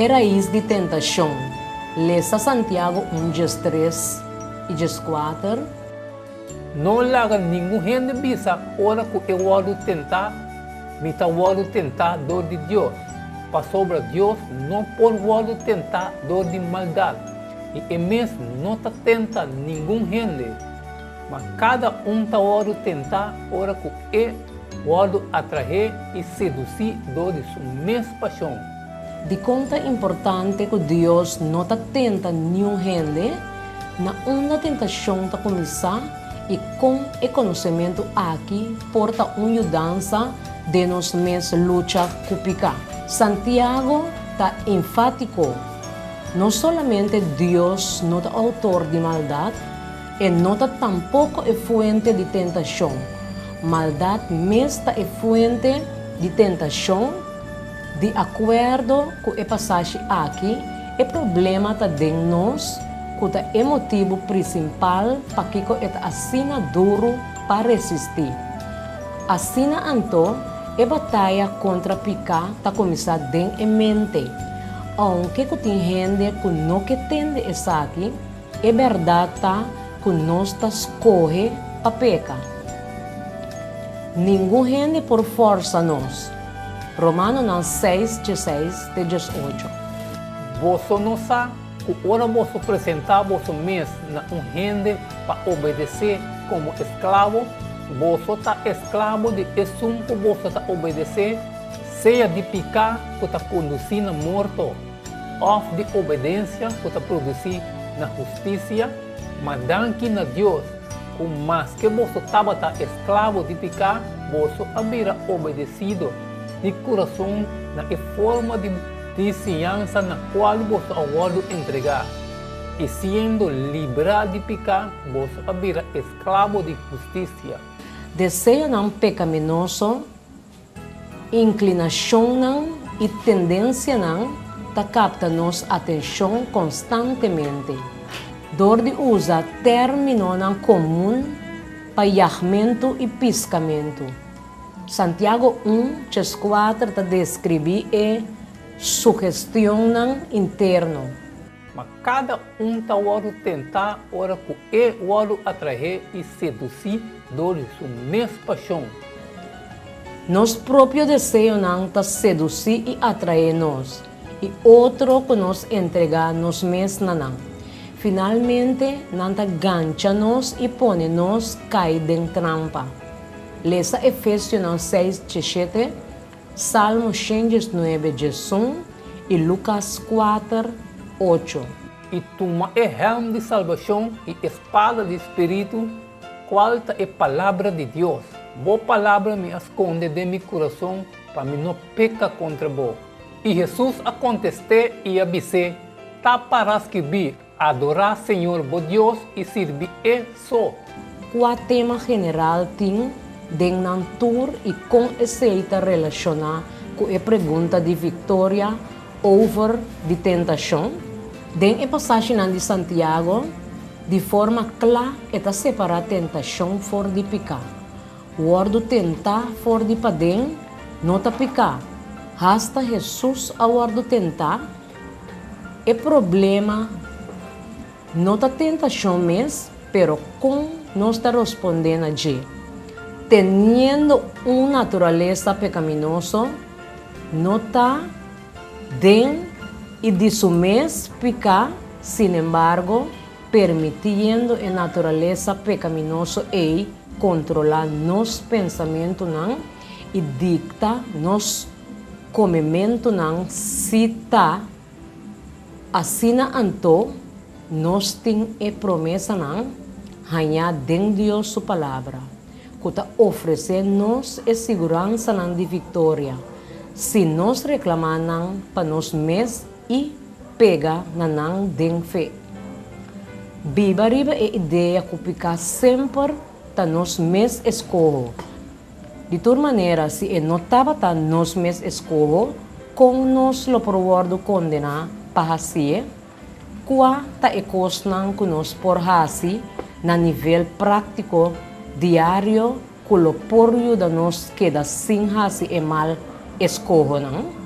raiz de tentação. Lesa Santiago 1:3 e 4. Não larga nenhum gente bisa ora que eu vou tentar, me tá vou tentar dor de Deus. Para sobre Deus não pode vou tentar dor de maldade. E mesmo não tá tenta nenhum gente. Mas cada tá vou tentar ora que eu vou atrair e seduzir dor de sua mesma paixão. De conta importante que Deus não tá tenta nenhum gente, na uma tentação tá começar e com o conhecimento aqui porta uma mudança de nós mesmos luta com picar. Santiago está enfático. Não somente Deus não é autor de maldade, e não é tampouco é fonte de tentação. Maldade mesmo é fonte de tentação. De acordo com a passagem aqui, o problema está dentro de nós, que é o motivo principal para que é assim duro para resistir. Assim, então, a batalha contra picar está começando dentro da mente. Aunque tem gente que não entende isso aqui, é verdade que nós escolhe para pecar. Ninguém gente por força nós. Romanos 6:6-18. Você não sabe que ora você apresentar você mesmo na gente para obedecer como escravo, você está escravo de assunto que você está obedecer, seja de picar que está conduzindo a morte, ou de obediência que está produzindo na justiça, mas danke na Deus, com mais que você estava escravo de picar, você havia obedecido de coração na forma de ciência na qual você agora entregar. E sendo livrado de pecar, você havia escravo de justiça. Desejo não pecaminoso, inclinação não e tendência não, tá capta nossa atenção constantemente. Dor de usar termino não comum, paiamento e piscamento. Santiago 1:4 está descreve a sugestão interna. Mas cada está a tentar ora que é o atrair e seduzir dor de sua mesma paixão. Nosso próprio desejo não está seduzir e atrair nós, e outro que nos entregar nós mesmos não. Finalmente, não está gancha nós e põe nós cair em trampa. Lesa Efésios 6:7, Salmo 119:1 e Lucas 4:8. E toma o helm de salvação e espada de espírito, qual é a palavra de Deus. Boa palavra me esconde de meu coração para me não pecar contra vos. E Jesus a contestou e avisou, tá para escrever, adorar Senhor vos Deus e servir só. Qual tema general tem dentro tour e com aceita relacionar com a pergunta de Victoria over de tentação? Dentro a passagem de Santiago, de forma clara, está separar tentação fora de picar. O word tentar fora de padem, não está picar. Hasta Jesus a word tentar, o problema não está tentação mesmo, pero com não está respondendo a G. Teniendo uma natureza pecaminosa, não está dentro e de su mes picar, sin embargo, permitiendo a natureza pecaminosa e controlar nos pensamentos e dicta nos comimento se tá assim então nós tem a promessa ganhar dentro de Deus sua palavra que está oferecendo-nos a segurança de vitória se nós reclamamos para nós mesmos e pega na dentro fé. Biba riba a ideia que fica sempre tá nós mesmos escolho. De toda maneira, se não estava tá nós mesmos escolho, com nós lo provardo condenar para assim, qual tá a coisa que nós por assim na nível prático diário, que lo por da nós queda sem assim e mal escolho não.